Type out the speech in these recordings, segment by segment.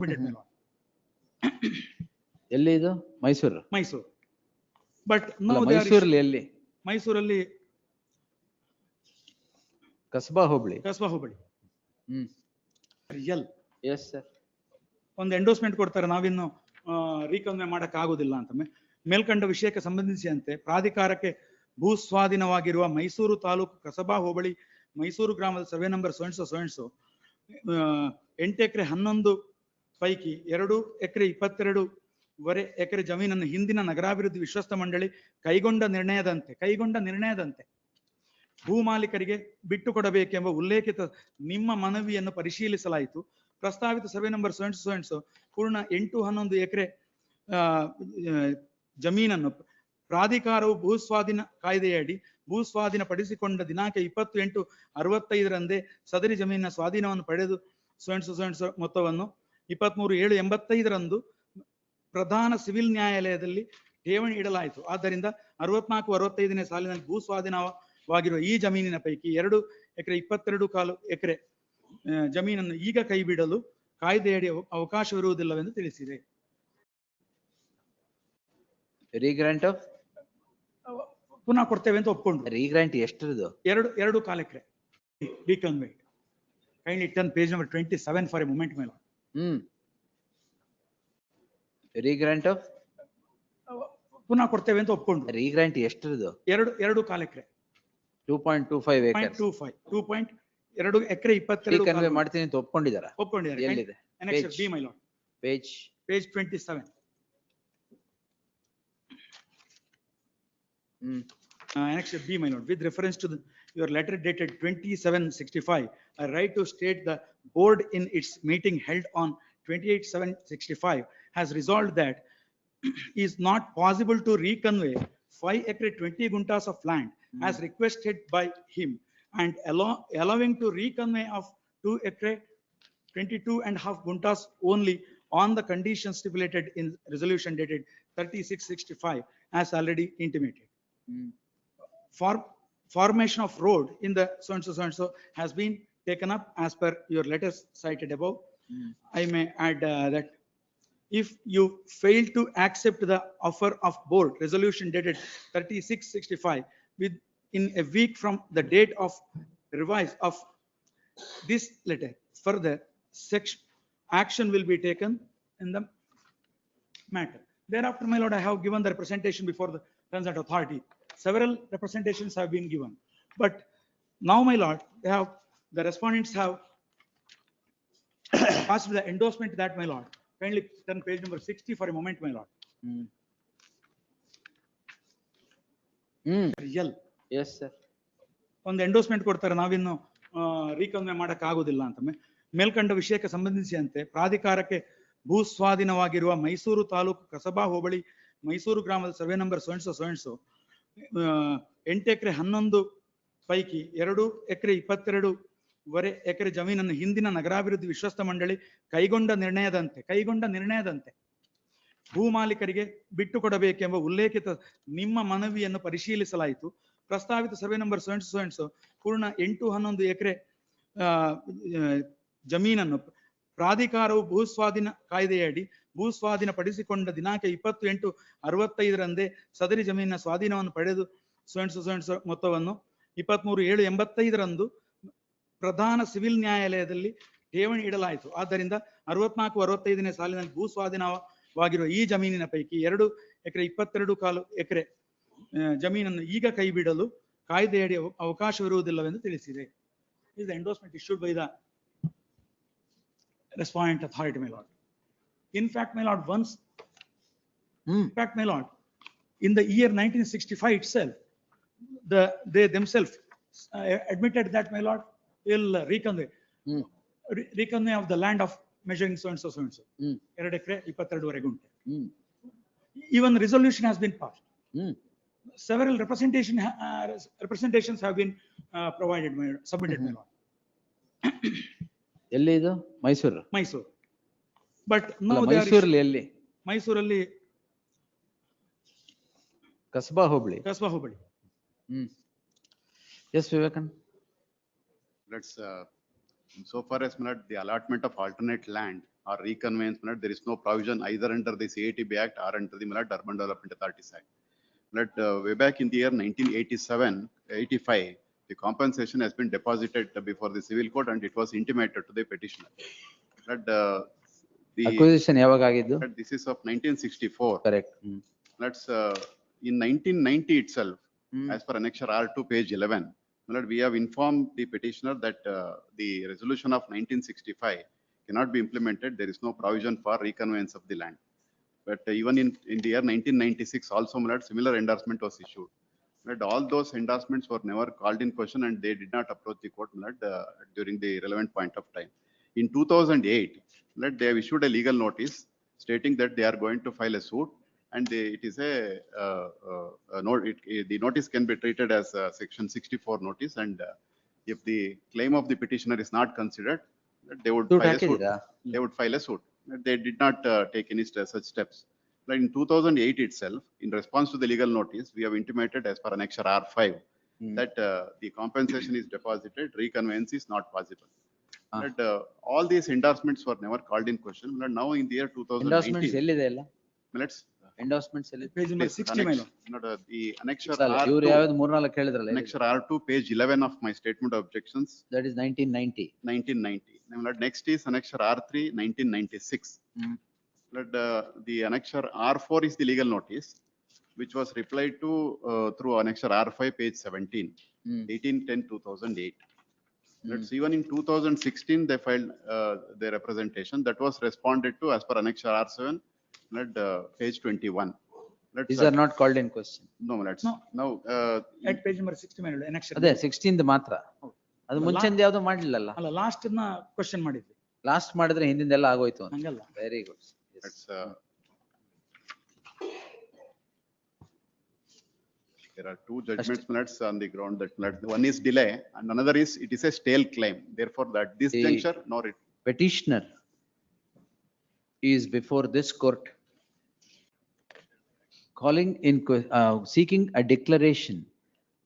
Submitted, my lord. ಎಲ್ಲಿ ಇದು? Mysuru. Mysore. But now they are ಮೈಸೂರಲ್ಲಿ ಎಲ್ಲಿ? ಮೈಸೂರಲ್ಲಿ ಕಸ್ಬಾ ಹೋಬಳಿ. ಕಸ್ಬಾ ಹೋಬಳಿ. ರಿಯಲ್. Yes sir. ಒಂದು ಎಂಡೋಸ್ಮೆಂಟ್ ಕೊಡ್ತಾರೆ, ನಾವಿನ್ನು ರೀಕನ್ವೆ ಮಾಡಕ್ ಆಗುದಿಲ್ಲ ಅಂತ. ಮೇಲ್ಕಂಡ ವಿಷಯಕ್ಕೆ ಸಂಬಂಧಿಸಿದಂತೆ ಪ್ರಾಧಿಕಾರಕ್ಕೆ ಭೂ ಸ್ವಾಧೀನವಾಗಿರುವ ಮೈಸೂರು ತಾಲೂಕು ಕಸಬಾ ಹೋಬಳಿ ಮೈಸೂರು ಗ್ರಾಮದ ಸರ್ವೆ ನಂಬರ್ ಸೊನ್ಸೋ 8 ಎಕರೆ 11 ಪೈಕಿ 2 ಎಕರೆ 22 ಎಕರೆ ಜಮೀನನ್ನು ಹಿಂದಿನ ನಗರಾಭಿವೃದ್ಧಿ ವಿಶ್ವಸ್ತ ಮಂಡಳಿ ಕೈಗೊಂಡ ನಿರ್ಣಯದಂತೆ ಭೂ ಮಾಲೀಕರಿಗೆ ಬಿಟ್ಟು ಕೊಡಬೇಕೆಂಬ ಉಲ್ಲೇಖಿತ ನಿಮ್ಮ ಮನವಿಯನ್ನು ಪರಿಶೀಲಿಸಲಾಯಿತು. ಪ್ರಸ್ತಾವಿತ ಸರ್ವೆ ನಂಬರ್ ಸೊನ್ಸೋ ಪೂರ್ಣ 8-11 ಎಕರೆ ಜಮೀನನ್ನು ಪ್ರಾಧಿಕಾರವು ಭೂಸ್ವಾಧೀನ ಕಾಯ್ದೆಯಡಿ ಭೂಸ್ವಾಧೀನ ಪಡಿಸಿಕೊಂಡ ದಿನಾಂಕ 28/65 ಸದರಿ ಜಮೀನಿನ ಸ್ವಾಧೀನವನ್ನು ಪಡೆದು ಸೊನ್ಸೋ ಮೊತ್ತವನ್ನು 23/7/85 ಪ್ರಧಾನ ಸಿವಿಲ್ ನ್ಯಾಯಾಲಯದಲ್ಲಿ ಠೇವಣಿ ಇಡಲಾಯಿತು. ಆದ್ದರಿಂದ 64-65ನೇ ಸಾಲಿನಲ್ಲಿ ಭೂಸ್ವಾಧೀನವಾಗಿರುವ ಈ ಜಮೀನಿನ ಪೈಕಿ 2 ಎಕರೆ 22 ಎಕರೆ ಜಮೀನನ್ನು ಈಗ ಕೈಬಿಡಲು ಕಾಯ್ದೆಯಡಿ ಅವಕಾಶವಿರುವುದಿಲ್ಲವೆಂದು ತಿಳಿಸಿದೆ. ರೀಗ್ರಾಂಟ್ ಪುನಃ ಕೊಡ್ತೇವೆ ಅಂತ ಒಪ್ಕೊಂಡು. ರೀಗ್ರಾಂಟ್ ಎಷ್ಟಿರೋದು? 2.25 ಎಕರೆ ರೀಕನ್ವೆ. Kindly turn page number 27 for a moment, my lord. ರೀಗ್ರಾಂಟ್ ಪುನಃ ಕೊಡ್ತೇವೆ ಅಂತ ಒಪ್ಕೊಂಡು. ರೀಗ್ರಾಂಟ್ ಎಷ್ಟಿರೋದು? 2.25 ಎಕರೆ. 2.25 ಎಕರೆ. 2.2 ಎಕರೆ 22 ಕನ್ವೆ ಮಾಡ್ತೀನಿ ಅಂತ ಒಪ್ಕೊಂಡಿದ್ದಾರೆ. ಒಪ್ಕೊಂಡಿದ್ದಾರೆ. ಎಲ್ಲಿದೆ? Annexure B, my lord. Page 27. Annexure B, my lord. With reference to your letter dated 27/65, I write to state the board in its meeting held on 28/7/65 has resolved that is not possible to reconvey 5 acre 20 guntas of land as requested by him, and allowing to reconvey of 2 acre 22.5 guntas only on the conditions stipulated in resolution dated 36/65 as already intimated. For formation of road in the so and so has been taken up as per your letters cited above. I may add that if you fail to accept the offer of board resolution dated 36/65 within a week from the date of revise of this letter, further action will be taken in the matter. Thereafter, my lord, I have given the representation before the concerned authority. Several representations have been given, but now, my lord, the respondents have passed the endorsement that, my lord. Kindly turn page number 60 for a moment, my lord. Real. Yes, sir. ಒಂದು endorsement ಕೊಡ್ತಾರೆ, ನಾವಿನ್ನು ರೀಕನ್ವೆ ಮಾಡಕ್ ಆಗುದಿಲ್ಲ ಅಂತ. ಮೇಲ್ಕಂಡ ವಿಷಯಕ್ಕೆ ಸಂಬಂಧಿಸಿದಂತೆ ಪ್ರಾಧಿಕಾರಕ್ಕೆ ಭೂ ಸ್ವಾಧೀನವಾಗಿರುವ ಮೈಸೂರು ತಾಲೂಕು ಕಸಬಾ ಹೋಬಳಿ ಮೈಸೂರು ಗ್ರಾಮದ ಸರ್ವೆ ನಂಬರ್ ಸೊನ್ಸೋ 8 ಎಕರೆ 11 ಪೈಕಿ 2 ಎಕರೆ 22 ಎಕರೆ ಜಮೀನನ್ನು ಹಿಂದಿನ ನಗರಾಭಿವೃದ್ಧಿ ವಿಶ್ವಸ್ತ ಮಂಡಳಿ ಕೈಗೊಂಡ ನಿರ್ಣಯದಂತೆ ಭೂ ಮಾಲೀಕರಿಗೆ ಬಿಟ್ಟು ಕೊಡಬೇಕೆಂಬ ಉಲ್ಲೇಖಿತ ನಿಮ್ಮ ಮನವಿಯನ್ನು ಪರಿಶೀಲಿಸಲಾಯಿತು. ಪ್ರಸ್ತಾವಿತ ಸರ್ವೆ ನಂಬರ್ ಸೊನ್ಸೋ ಪೂರ್ಣ 8-11 ಎಕರೆ ಜಮೀನನ್ನು ಪ್ರಾಧಿಕಾರವು ಭೂಸ್ವಾಧೀನ ಕಾಯ್ದೆಯಡಿ ಭೂಸ್ವಾಧೀನ ಪಡಿಸಿಕೊಂಡ ದಿನಾಂಕ 28/65 ಸದರಿ ಜಮೀನಿನ ಸ್ವಾಧೀನವನ್ನು ಪಡೆದು ಸೊನ್ಸೋ ಮೊತ್ತವನ್ನು 23/7/85 ಪ್ರಧಾನ ಸಿವಿಲ್ ನ್ಯಾಯಾಲಯದಲ್ಲಿ ಠೇವಣಿ ಇಡಲಾಯಿತು. ಆದ್ದರಿಂದ 64-65ನೇ ಸಾಲಿನಲ್ಲಿ ಭೂಸ್ವಾಧೀನವಾಗಿರುವ ಈ ಜಮೀನಿನ ಪೈಕಿ 2 ಎಕರೆ 22 ಎಕರೆ ಜಮೀನನ್ನು ಈಗ ಕೈಬಿಡಲು ಕಾಯ್ದೆಯಡಿ ಅವಕಾಶವಿರುವುದಿಲ್ಲವೆಂದು ತಿಳಿಸಿದೆ. This is the endorsement issued by the respondent authority, my lord. In fact, my lord, in the year 1965 itself, they themselves admitted that, my lord, will reconvey of the land of measuring so and so. 2 ಎಕರೆ 22 ಗುಂಟೆ. Even resolution has been passed. Several representations have been provided, submitted, my lord. ಎಲ್ಲಿ ಇದು? Mysuru. But now ಮೈಸೂರಲ್ಲಿ ಎಲ್ಲಿ? ಮೈಸೂರಲ್ಲಿ ಕಸ್ಬಾ ಹೋಬಳಿ. Yes, Vivekan. Let's so far as the allotment of alternate land or reconveyance, there is no provision either under the CATB Act or under the Urban Development Authorities Act. Way back in the year 1987, 85, the compensation has been deposited before the civil court and it was intimated to the petitioner. The, Acquisition ಯಾವಾಗ ಆಗಿದ್ದು? this is of 1964. Correct. In 1990 itself, Hmm. as per annexure R2, page 11, we have informed the petitioner that the resolution of 1965 cannot be implemented. There is no provision for reconveyance of the land. But even in the year 1996 also, similar endorsement was issued. But all those endorsements were never called in question and they did not approach the court during the relevant point of time. In 2008, they have issued a legal notice stating that they are going to file a suit, and it is the notice can be treated as a section 64 notice, and if the claim of the petitioner is not considered, they would ದುಡ್ಡು file a suit. ಹಾಕಿದ್ದೀರಾ? They would file a suit. They did not take any such steps. But in 2008 itself, in response to the legal notice, we have intimated as per annexure R5 that the compensation is deposited, reconveyance is not possible. But all these endorsements were never called in question. But now in the year Endorsements 2019, ಎಲ್ಲಿದೆ ಎಲ್ಲ? let's Endorsements ಎಲ್ಲಿದೆ? Page number please, 60, my lord. the annexure ಇವ್ರು R2, ಯಾವ್ದು 3-4 ಹೇಳಿದ್ರಲ್ಲ? annexure R2, page 11 of my statement of objections, That is 1990. 1990. Next is annexure R3, 1996. Hmm. The annexure R4 is the legal notice, which was replied to through annexure R5, page 17, Hmm. 18/10/2008. Even in 2016, they filed their representation that was responded to as per annexure R7, page 21. These are not called in question. No, let's, No. now, At page number 60, my lord, annexure. ಅದೇ 16 ಮಾತ್ರ. ಹೌದು. ಅದು ಮುಂಚೆಂದ ಯಾವ್ದು ಮಾಡ್ಲಿಲ್ಲಲ್ಲ? ಅಲ್ಲ, last ನ question ಮಾಡಿದ್ವಿ. Last ಮಾಡಿದ್ರೆ ಹಿಂದಿಂದೆಲ್ಲ ಆಗೋಯ್ತು ಅಂತ. ಹಂಗಲ್ಲ. Very good. let's, there are two judgments on the ground that one is delay and another is it is a stale claim. Therefore, that this The- juncture nor it. Petitioner is before this court calling in, seeking a declaration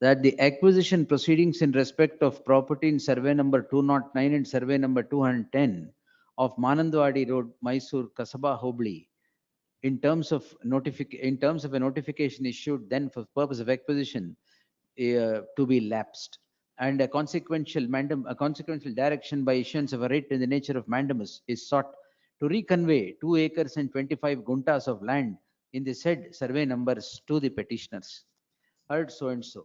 that the acquisition proceedings in respect of property in survey number 209 and survey number 210 of Manandwadi Road, Mysore, Kasaba, Hubli, in terms of a notification issued then for purpose of acquisition to be lapsed, and a consequential direction by issuance of a writ in the nature of mandamus is sought to reconvey 2 acres and 25 guntas of land in the said survey numbers to the petitioners. Heard so and so.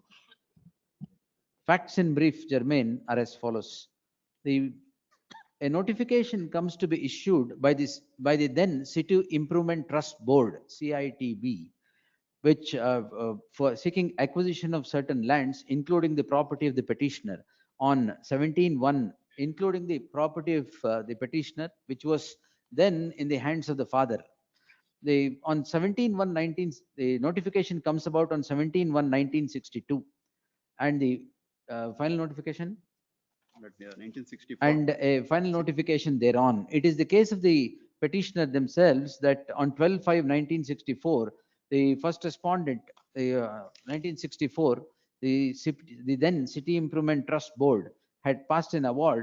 Facts in brief, Germain, are as follows. A notification comes to be issued by the then City Improvement Trust Board, CITB, which for seeking acquisition of certain lands, including the property of the petitioner on 17/1, including the property of the petitioner, which was then in the hands of the father. On 17/1/19, the notification comes about on 17/1/1962, and the final notification 1964. and a final notification thereon. It is the case of the petitioner themselves that on 12/5/1964, the first respondent, 1964, the then City Improvement Trust Board had passed an award,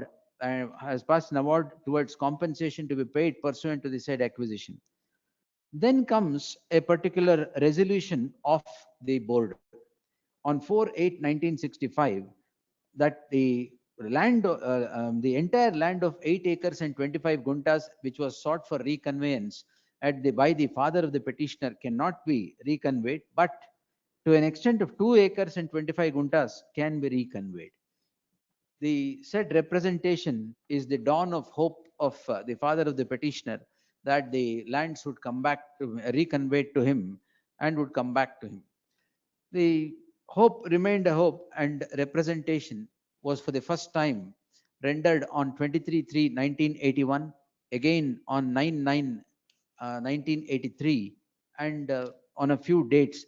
has passed an award towards compensation to be paid pursuant to the said acquisition. Then comes a particular resolution of the board on 4/8/1965 that the land, the entire land of 8 acres and 25 guntas, which was sought for reconveyance by the father of the petitioner, cannot be reconveyed, but to an extent of 2 acres and 25 guntas can be reconveyed. The said representation is the dawn of hope of the father of the petitioner that the lands would come back to reconveyed to him and would come back to him. The hope remained a hope, and representation was for the first time rendered on 23/3/1981, again on 9/9/1983, and on a few dates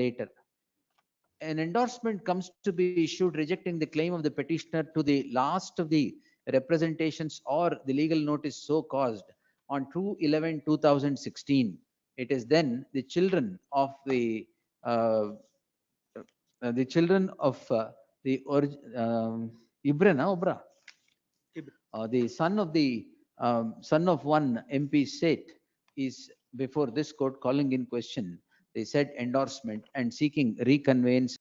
later. An endorsement comes to be issued rejecting the claim of the petitioner to the last of the representations or the legal notice so caused on 2/11/2016. It is then the children of the Ibrana Obra, Ibra. the son of the son of one MP state is before this court calling in question, they said endorsement and seeking reconveyance